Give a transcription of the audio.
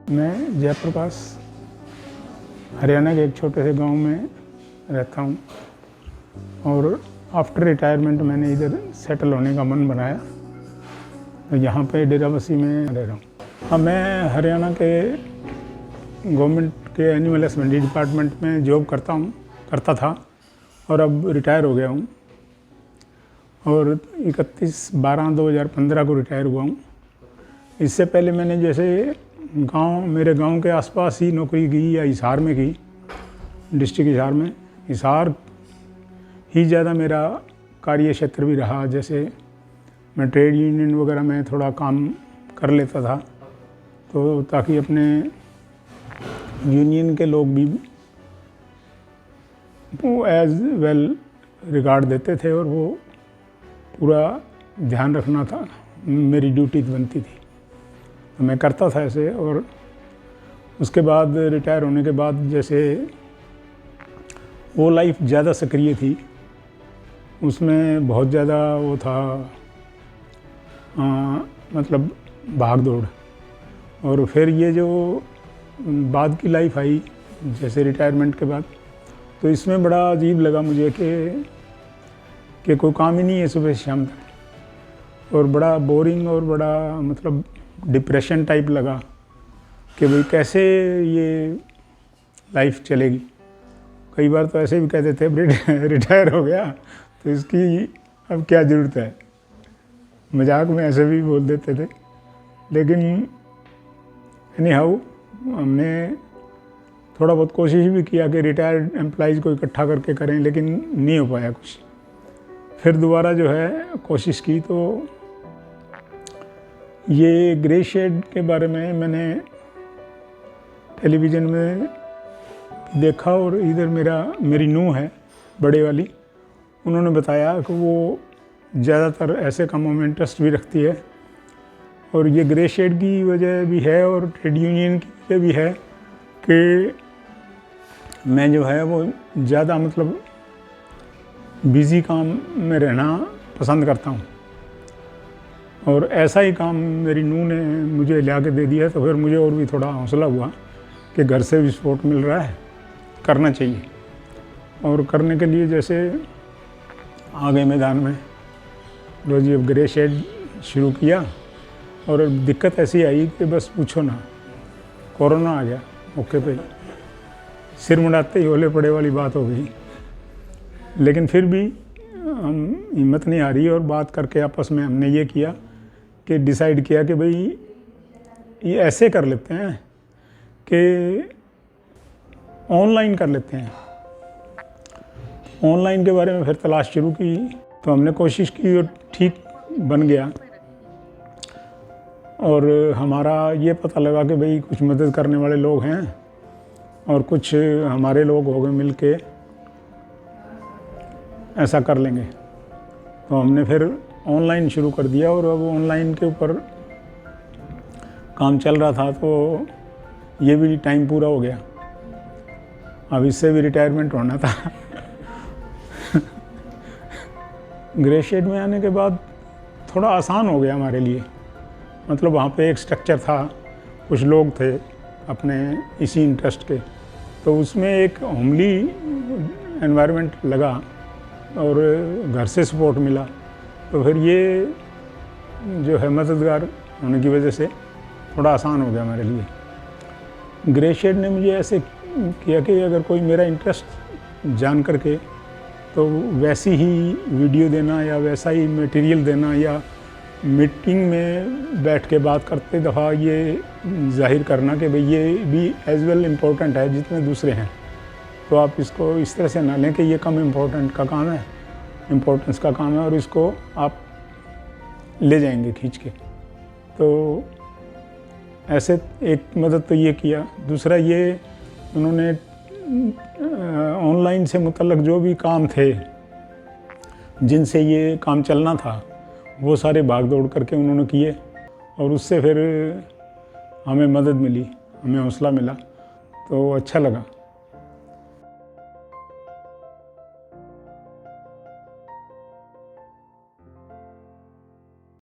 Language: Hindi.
मैं जयप्रकाश हरियाणा के एक छोटे से गांव में रहता हूं और आफ्टर रिटायरमेंट मैंने इधर सेटल होने का मन बनाया। तो यहाँ पे डेराबस्सी में रह रहा हूँ। हाँ, मैं हरियाणा के गवर्नमेंट के एनिमल हस्बेंड्री डिपार्टमेंट में जॉब करता था और अब रिटायर हो गया हूँ और 31/12/2015 को रिटायर हुआ हूँ। इससे पहले मैंने जैसे मेरे गांव के आसपास ही नौकरी की या हिसार में की, डिस्ट्रिक्ट हिसार में। हिसार ही ज़्यादा मेरा कार्य क्षेत्र भी रहा। जैसे मैं ट्रेड यूनियन वगैरह में थोड़ा काम कर लेता था, तो ताकि अपने यूनियन के लोग भी वो एज वेल रिगार्ड देते थे और वो पूरा ध्यान रखना था, मेरी ड्यूटी बनती थी, तो मैं करता था ऐसे। और उसके बाद रिटायर होने के बाद जैसे वो लाइफ ज़्यादा सक्रिय थी, उसमें बहुत ज़्यादा वो था मतलब भाग दौड़। और फिर ये जो बाद की लाइफ आई जैसे रिटायरमेंट के बाद, तो इसमें बड़ा अजीब लगा मुझे कि कोई काम ही नहीं है सुबह से शाम तक, और बड़ा बोरिंग और बड़ा मतलब डिप्रेशन टाइप लगा कि भाई कैसे ये लाइफ चलेगी। कई बार तो ऐसे भी कहते थे रिटायर हो गया तो इसकी अब क्या ज़रूरत है, मजाक में ऐसे भी बोल देते थे। लेकिन एनी हाउ हमने थोड़ा बहुत कोशिश भी किया कि रिटायर्ड एम्प्लॉइज़ को इकट्ठा करके करें, लेकिन नहीं हो पाया कुछ। फिर दोबारा जो है कोशिश की, तो ये ग्रे शेड के बारे में मैंने टेलीविज़न में देखा और इधर मेरी नूंह है बड़े वाली, उन्होंने बताया कि वो ज़्यादातर ऐसे कामों में इंटरेस्ट भी रखती है। और ये ग्रे शेड की वजह भी है और ट्रेड यूनियन की वजह भी है कि मैं जो है वो ज़्यादा मतलब बिज़ी काम में रहना पसंद करता हूँ। और ऐसा ही काम मेरी नूंह ने मुझे ला के दे दिया, तो फिर मुझे और भी थोड़ा हौसला हुआ कि घर से भी सपोर्ट मिल रहा है, करना चाहिए। और करने के लिए जैसे आ गए मैदान में, रोज़ ये ग्रे शेड शुरू किया। और दिक्कत ऐसी आई कि बस पूछो ना, कोरोना आ गया मौके पे, सिर मुड़ाते ही ओले पड़े वाली बात हो गई। लेकिन फिर भी हम हिम्मत नहीं आ रही, और बात करके आपस में हमने ये किया कि डिसाइड किया कि भाई ये ऐसे कर लेते हैं कि ऑनलाइन कर लेते हैं। ऑनलाइन के बारे में फिर तलाश शुरू की, तो हमने कोशिश की और ठीक बन गया। और हमारा ये पता लगा कि भाई कुछ मदद करने वाले लोग हैं और कुछ हमारे लोग हो गए मिल के ऐसा कर लेंगे। तो हमने फिर ऑनलाइन शुरू कर दिया और अब ऑनलाइन के ऊपर काम चल रहा था, तो ये भी टाइम पूरा हो गया। अब इससे भी रिटायरमेंट होना था। ग्रे शेड में आने के बाद थोड़ा आसान हो गया हमारे लिए। मतलब वहाँ पे एक स्ट्रक्चर था, कुछ लोग थे अपने इसी इंटरेस्ट के, तो उसमें एक होमली एनवायरनमेंट लगा और घर से सपोर्ट मिला। तो फिर ये जो है मददगार होने की वजह से थोड़ा आसान हो गया हमारे लिए। ग्रे शेड ने मुझे ऐसे किया कि अगर कोई मेरा इंटरेस्ट जान करके तो वैसी ही वीडियो देना या वैसा ही मटेरियल देना या मीटिंग में बैठ के बात करते दफ़ा ये जाहिर करना कि भाई ये भी एज वेल इम्पोर्टेंट है जितने दूसरे हैं। तो आप इसको इस तरह से ना लें कि ये कम इम्पोर्टेंट का काम है, इम्पोर्टेंस का काम है और इसको आप ले जाएंगे खींच के। तो ऐसे एक मदद तो ये किया। दूसरा ये उन्होंने ऑनलाइन से मुतल्लक जो भी काम थे जिनसे ये काम चलना था, वो सारे भाग दौड़ करके उन्होंने किए और उससे फिर हमें मदद मिली, हमें हौसला मिला, तो अच्छा लगा।